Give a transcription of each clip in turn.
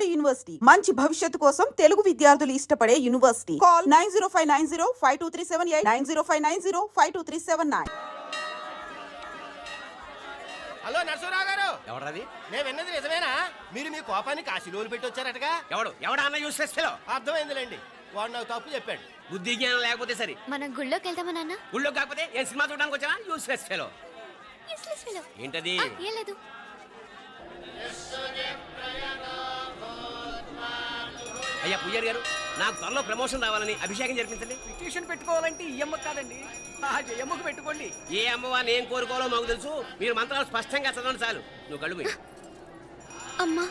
ఉమ్మడి యూనివర్సిటీ మంచి భవిష్యత్తు కోసం తెలుగు విద్యార్థులు ఇష్టపడే యూనివర్సిటీ. కాల్ 9059052378 9059052379. హలో నరసరావు గారు. ఎవరది? నేను విన్నది నిజమేనా? మీరు మీ కోపాన్ని కాశీలోలు పెట్టి వచ్చారటగా? ఎవడన్నా యూస్ చేస్తేలో అర్థమైందిలేండి. వాడు నాకు తప్పు చెప్పాడు. బుద్ధి జ్ఞానం లేకపోతే సరే. మనం గుళ్ళోకి వెళ్దామా నాన్న? గుళ్ళో కాకపోతే ఏం సినిమా చూడడానికి వచ్చావా? యూస్ చేస్తేలో ఏంటది? ఏం లేదు. అయ్యా పూజారి గారు, నాకు త్వరలో ప్రమోషన్ రావాలని అభిషేకం జరిపించండి. పిటిషన్ పెట్టుకోవాలంటే ఈ అమ్మ కాదండి, ఆ జయమ్మకు పెట్టుకోండి. ఏ అమ్మవారిని ఏం కోరుకోవాలో మాకు తెలుసు. మీరు మంత్రాలు స్పష్టంగా చదవండి చాలు. నువ్వు కళ్ళు పోయి. అమ్మా,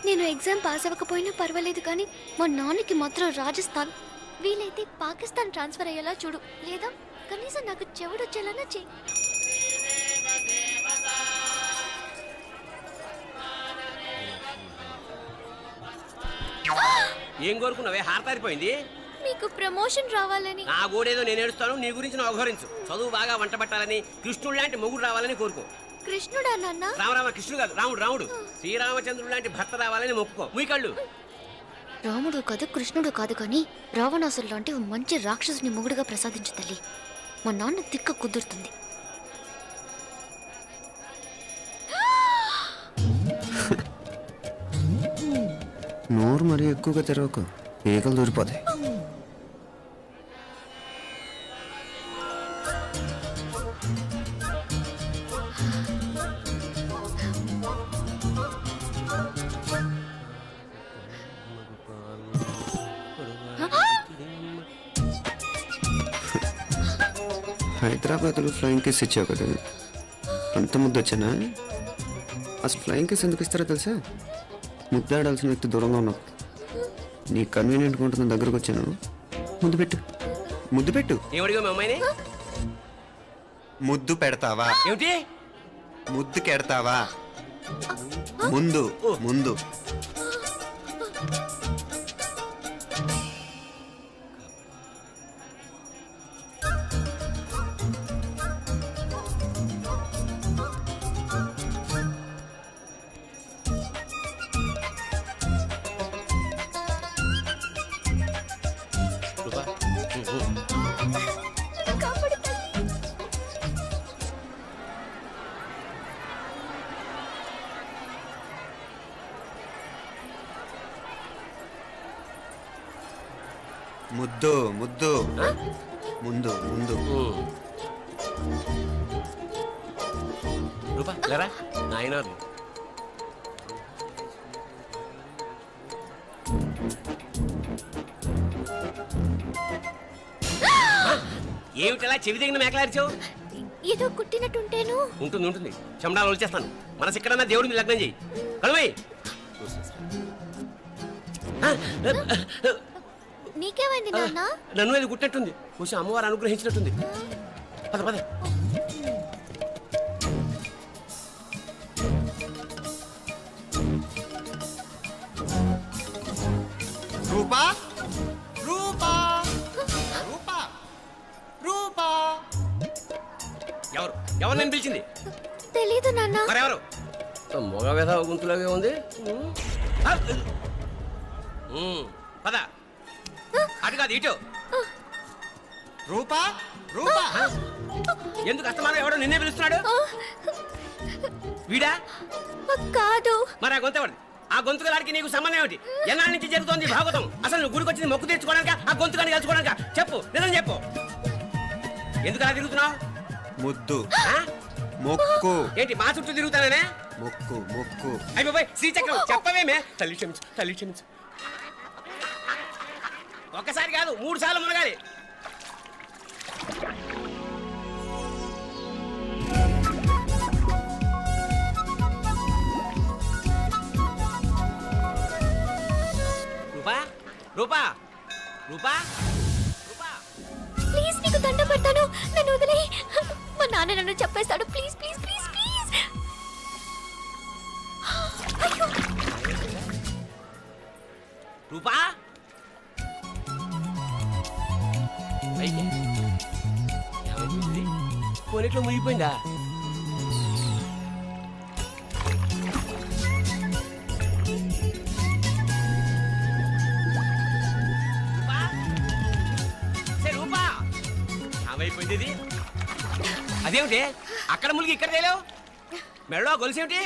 నేను ఎగ్జామ్ పాస్ అవ్వకపోయినా పర్వాలేదు, కానీ మా నాన్నకి మాత్రం రాజస్థాన్, వీలైతే పాకిస్తాన్ ట్రాన్స్ఫర్ అయ్యేలా చూడు, లేదా కనీసం నాకు చెవుడొచ్చేలానా చెయ్యి. ఏం కోరుకున్నావే? హారతారిపోయింది. మీకు ప్రమోషన్ రావాలని. నా గోడేదో నేను ఏడుస్తాను, నీ గురించి నువ్వు అఘోరించు. చదువు బాగా వంట పట్టాలని, కృష్ణుడు లాంటి మొగుడు రావాలని కోరుకో. కృష్ణుడా నాన్న? రామరామ కృష్ణుడు కాదు, రాముడు. శ్రీరామచంద్రుడు లాంటి భర్త రావాలని మొక్కుకో. మీ కళ్ళు. రాముడు కాదు, కృష్ణుడు కాదు, కానీ రావణాసురు లాంటి ఓ మంచి రాక్షసుని మొగుడుగా ప్రసాదించు తల్లి. మా నాన్న తిక్క కుదురుతుంది. నోరు మరీ ఎక్కువగా తెరవకు, ఈకలు దూరిపోతాయి. హైదరాబాద్లో ఫ్లయింగ్ కేస్ ఇచ్చావు కదా, అంత ముద్దు వచ్చానా? అసలు ఫ్లయింగ్ కేస్ ఎందుకు ఇస్తారో తెలుసా? ముద్దాడాల్సిన వ్యక్తి దూరంగా ఉన్నావు. నీ కన్వీనియంట్గా ఉంటుంది, దగ్గరకు వచ్చాను. ముద్దు పెట్టు. ఏమడిగా మీ అమ్మాయిని? ముద్దు పెడతావా? ఏమిటి? ముద్దు కెడతావా? ముందు ముందు. ముద్దు ముద్దు ముందు ముందు. రూపా లేరా నాయనారు. ఏమిటలా చెవి దగ్గర మేకలారిచావు? ఏదో కుట్టినట్టుంటేను. ఉంటుంది. చెమడాలు వచ్చేస్తాను. మనసు ఎక్కడన్నా దేవుడిని లగ్నం చేయి. కలవై. నీకేమైంది నాన్న? నన్ను అది కుట్టినట్టుంది. కొంచెం అమ్మవారు అనుగ్రహించినట్టుంది. పద పద. రూపా రూపా రూపా రూపా. ఎవరు నేను పిలిచింది? తెలీదు నాన్న. మరెవరు? మొగ వేధ గుంతులాగే ఉంది. పద. అటు కాదు ఇటు. రూపా రూపా. ఎందుకు అస్తమానం ఎవడో నిన్నే పిలుస్తున్నాడు? వీడా కాదు. మరి ఆ గొంతు ఎవరిది? ఆ గొంతుకలాడికి నీకు సంబంధం ఏమిటి? ఎన్నాళ్ళ నుంచి జరుగుతోంది భాగవతం? అసలు నువ్వు గుడికి వచ్చింది మొక్కు తీర్చుకోవడానిక, ఆ గొంతుకాన్ని కలుసుకోవడానిక? చెప్పు, నిజం చెప్పు. ఎందుకు అలా తిరుగుతున్నావు? ముద్దు మొక్కు. ఏంటి మా చుట్టూ తిరుగుతానే? మొక్కు మొక్కు. అయిపోయి శ్రీచక్రం చెప్పవేమే? తల్లి క్షమించు. ఒక్కసారి కాదు 3 సార్లు మునగాలి. రూపా ప్లీజ్, నీకు దండ పెడతాను, నన్ను వదిలే. మా నాన్న నన్ను చెప్పేస్తాడు. Please please please please. అయ్యో రూపా. కొనిట్లో మునిగిపోయిందా? ఏమైపోయింది ఇది? అదేమిటి అక్కడ ములిగి ఇక్కడ తేలేవు? మెడలో గొలుసు ఏమిటి?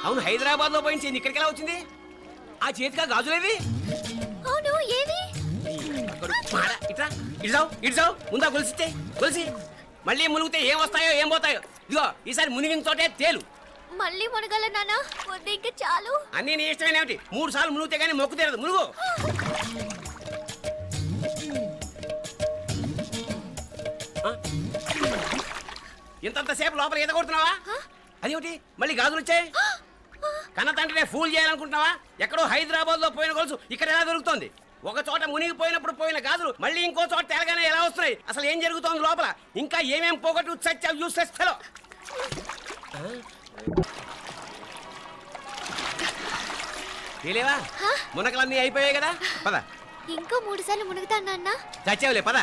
అవును, హైదరాబాద్ లో పోయించింది ఇక్కడికి ఎలా వచ్చింది? ఆ చేతిగా గాజులేవి? అవును ఏవి? ఇట్రా ఇడ్సావు ముందా గొలిసితే గొలిసి మళ్ళీ మునిగితే ఏం వస్తాయో ఏం పోతాయో. ఇదిగో ఈసారి మునిగిన చోటే తేలు. మళ్ళీ మునగల నాన్న, వద్దు ఇంకా చాలు. అన్నీ నీ ఇష్టమైన ఏమిటి? 3 సార్లు మునిగితే కానీ మొక్కు తీరదు. మునుగు. ఇంతంతసేపు లోపల ఈత కొడుతున్నావా? అదేమిటి మళ్ళీ గాజులు వచ్చాయి? కన్న తండ్రినే ఫూల్ చేయాలనుకుంటున్నావా? ఎక్కడో హైదరాబాద్ లో పోయిన గొలుసు ఇక్కడ ఎలా దొరుకుతోంది? ఒక చోట మునిగిపోయినప్పుడు పోయిన గాజులు మళ్ళీ ఇంకో చోట తేలగానే ఎలా వస్తున్నాయి? అసలు ఏం జరుగుతోంది లోపల? ఇంకా ఏమేం పోగొట్టు చచ్చావు యూస్లెస్ ఫెలో. తెలియవా? మునకలన్నీ అయిపోయాయి కదా, పద. ఇంకో 3 సార్లు మునుగుతాను నాన్న. చచ్చావులే, పద.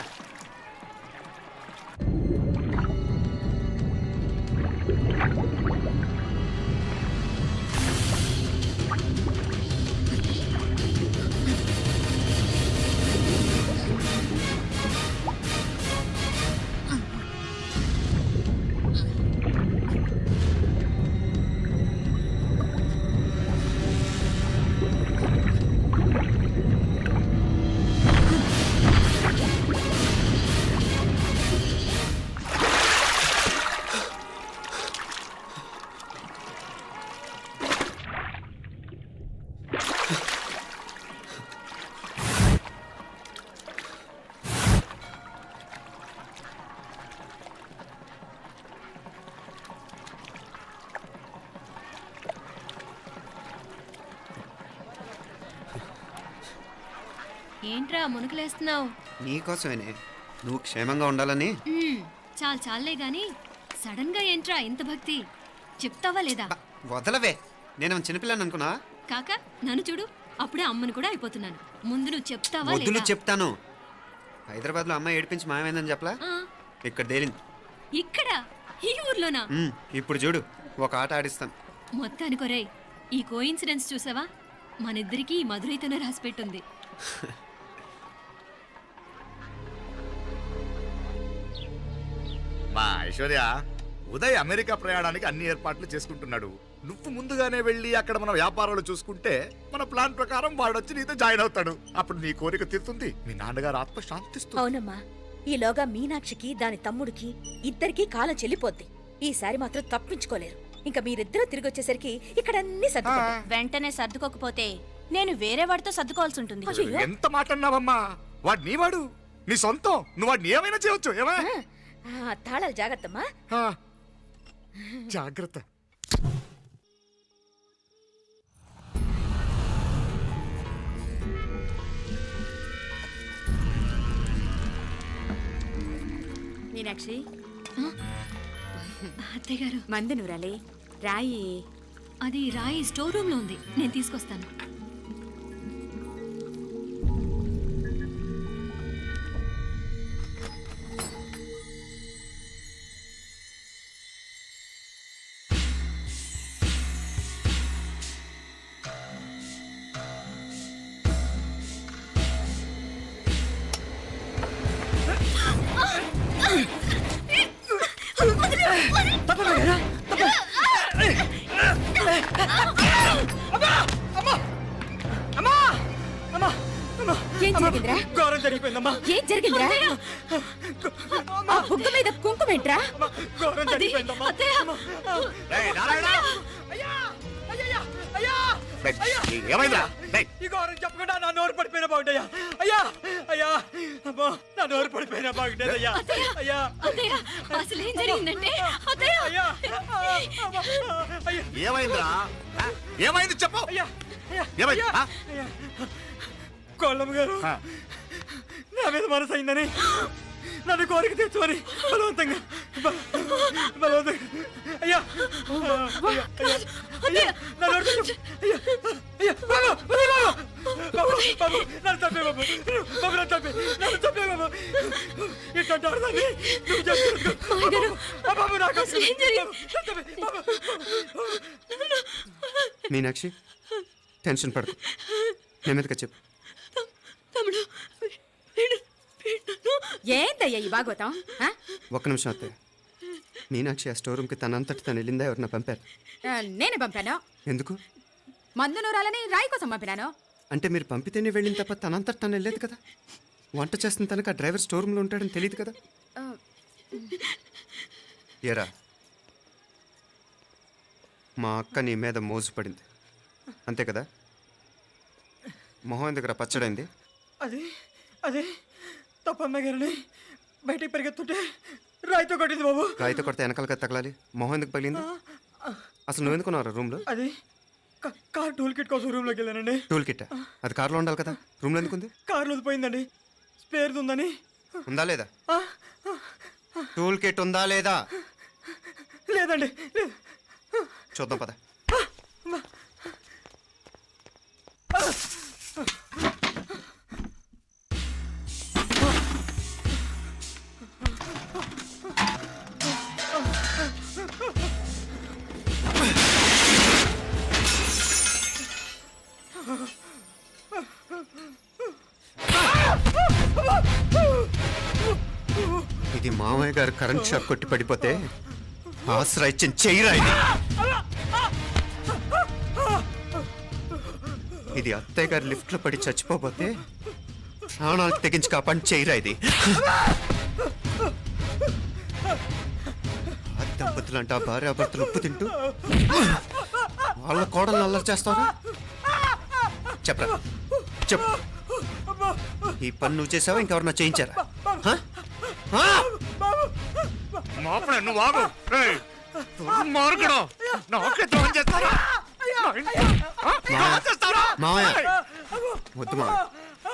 ఏంట్రా మునుకులేస్తున్నావు? నీకోసమేనే, నువ్వు క్షేమంగా ఉండాలని. చాలే గాని సడన్ గా ఏంట్రా ఇంత భక్తి? చెప్తావా లేదా? వదలవే, నేను చిన్నపిల్లని అనుకున్నా. కాక నన్ను చూడు, అప్పుడే అమ్మని కూడా అయిపోతున్నాను. ముందు నువ్వు చెప్తావా వద్దులు లేదా? చెప్తాను. హైదరాబాద్ లో అమ్మాయి ఏడిపించి మాయమైందని చెప్పలా, ఆ, ఇక్కడ తేలింది. ఇక్కడ ఈ ఊర్లోనా? ఇప్పుడు చూడు, ఒక ఆట ఆడిస్తాను. మొత్తానికొరేయ్, ఈ కోయిన్సిడెన్స్ చూసావా? మనిద్దరికి ఈ మధురైతోనే రాసిపెట్టుంది. మా ఐశ్వర్య, ఉదయ్ అమెరికా ప్రయాణానికి అన్ని ఏర్పాట్లు చేసుకుంటున్నాడు. నువ్వు ముందుగానే వెళ్ళి అక్కడ మన వ్యాపారాలు చూసుకుంటే మన ప్లాన్ ప్రకారం వాడొచ్చి నీతో జాయిన్ అవుతాడు. అప్పుడు నీ కోరిక తీరుతుంది, మీ నాన్నగారు ఆత్మ శాంతిస్తుంది. అవునమ్మా, ఈలోగా మీనాక్షికి దాని తమ్ముడికి ఇద్దరికీ కాలం చెల్లిపోద్ది. ఈసారి మాత్రం తప్పించుకోలేరు. ఇంకా మీరిద్దరూ తిరిగి వచ్చేసరికి ఇక్కడ అన్ని వెంటనే సర్దుకోకపోతే నేను వేరే వాడితో సర్దుకోవాల్సి ఉంటుంది. ఎంత మాట అన్నావమ్మా? వాడు నీ వాడు, నీ సొంతం. నువ్వు వాడిని ఏమైనా చేయొచ్చు. ఏమా తాళాలు జాగ్రత్తమ్మా. జాగ్రత్త. మీనాక్షి, అత్తయ్య గారు, మందు నూరాలి. రాయి అది రాయి స్టోర్ రూమ్ లో ఉంది, నేను తీసుకొస్తాను. ఏం జరిగిందిరా? ఘోరం జరిగిపోయిందమ్మా. ఏం జరిగిందిరా? ఆ బుగ్గ మీద కుంకుమేంట్రా? ఘోరం జరిగిపోయిందమ్మా. రేయ్, నారాయణ! ఏమైందా? ఈ ఘోరం చెప్పకుండా నా నోరు పడిపోయిన బాగుంటాయా? అయ్యా అయ్యా, అమ్మో, నా నోరు పడిపోయిన బాగుంటాయ్యా. అయ్యా అత్తయ్య, అసలు ఏం జరిగిందంటే అత్తయ్య, అయ్యా, అయ్యా, ఏమైందిరా? ఏమైంది చెప్పు. అయ్యా, ఏమైంది? ఆ? కోళ్ళమ్మ గారు నా మీద మనసు అయిందని నన్ను కోరిక తెచ్చుకొని బలవంతంగా అయ్యా అయ్యా నన్ను అయ్యా అయ్యా బాబు బాబు బాబు నన్ను చంపే బాబు బాబు నన్ను చంపే బాబు ఇట్లాంటి ఆడదాన్ని నువ్వు చేసుకో బాబు. నాకు మీనాక్షి, టెన్షన్ పడకు, నెమ్మదిగా చెప్పు. తమ్ముడు, వీడు నన్ను ఏందయ్యా ఈ భాగవతం ఆ? ఒక్క నిమిషం అత్తయ్య. మీనాక్షి ఆ స్టోర్ రూమ్కి తనంతటి తను వెళ్ళిందా ఎవరన్నా పంపారు? నేనే పంపాను. ఎందుకు? మందు నూరాలని రాయి కోసం పంపినాను. అంటే మీరు పంపితేనే వెళ్ళింది తప్ప తనంతటి తను వెళ్ళలేదు కదా. వంట చేస్తున్న తనకు ఆ డ్రైవర్ స్టోర్ రూమ్లో ఉంటాడని తెలియదు కదా. ఏరా, మా అక్క నీ మీద మోజు పడింది అంతే కదా. మొహం ఎందుకు పచ్చడైంది? అది అది తప్పమ్మ గారిని బయటికి పరిగెత్తుంటే రాయితో కొట్టింది బాబు. రాయితో కొడితే వెనకాలగా తగలాలి. మొహం ఎందుకు పగిలింది? అసలు నువ్వు ఎందుకున్నావు రూమ్లో? అది కార్ టూల్ కిట్ కోసం రూమ్లోకి వెళ్ళానండి. టూల్ కిట్ అది కార్లో ఉండాలి కదా, రూమ్లో ఎందుకుంది? కార్లో పోయిందండి, స్పేర్ ఉందని. ఉందా లేదా? టూల్ కిట్ ఉందా లేదా? లేదండి, లేదు. చూద్దాం పద. ఇది మామయ్య గారు కరెంట్ షాక్ కొట్టి పడిపోతే ఆసరా ఇచ్చిన చెయ్యిరా ఇది. ఇది అత్తయ్య గారు లిఫ్ట్ లో పడి చచ్చిపోతే ప్రాణాలకు తెగించి కాపాడి చెయ్యిరా ఇది. ఆ దంపతులు అంటే ఆ భార్యాభర్తలు ఉప్పు తింటూ వాళ్ళ కోడలు అల్లరి చేస్తారా? చెప్పరా, చెప్పు. ఈ పని నువ్వు చేసావా ఇంకెవరన్నా చేయించారా? హ? హ? మాపడే నువ్వు ఆగు. రేయ్, దుర్మార్గుడు. నాకే ద్రోహం చేస్తారా? మావయ్య వద్దు మావయ్య,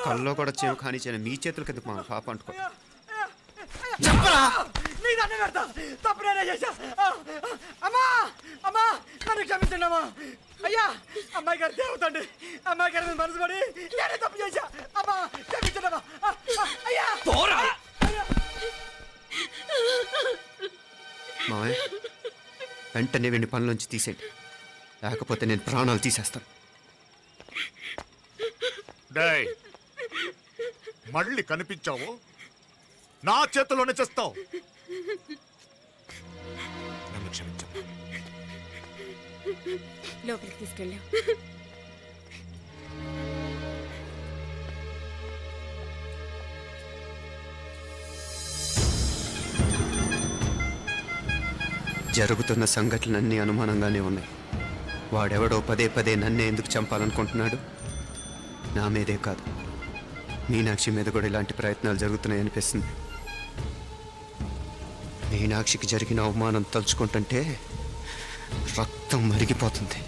కల్లో కూడా చేయం కానీ చేయను మీ చేతుల కింద మా పాప అంటుకో. చెప్పరా? నీ దండం పెడతా, తప్పు నేనే చేశా. అమ్మా అమ్మా, నన్ను క్షమించండి అమ్మా. అయ్యా, అమ్మాయి గారు దేవతండి, అమ్మాయి గారి మీద మనసు పడి నేనే తప్పు చేశా. అమ్మా క్షమించండి అమ్మా. అయ్యా మావయ్య వెంటనే వీడిని పనిలోంచి తీసేయండి, లేకపోతే నేను ప్రాణాలు తీసేస్తాను. డేయ్, మళ్ళీ కనిపించావు నా చేతిలోనే చేస్తావు. నన్ను క్షమించు. లోపలికి తీసుకెళ్ళాం. జరుగుతున్న సంఘటనలన్నీ అనుమానంగానే ఉన్నాయి. వాడెవడో పదే పదే నన్నే ఎందుకు చంపాలనుకుంటున్నాడు? నా మీదే కాదు, మీనాక్షి మీద కూడా ఇలాంటి ప్రయత్నాలు జరుగుతున్నాయి అనిపిస్తుంది. మీనాక్షికి జరిగిన అవమానం తలుచుకుంటుంటే రక్తం మరిగిపోతుంది.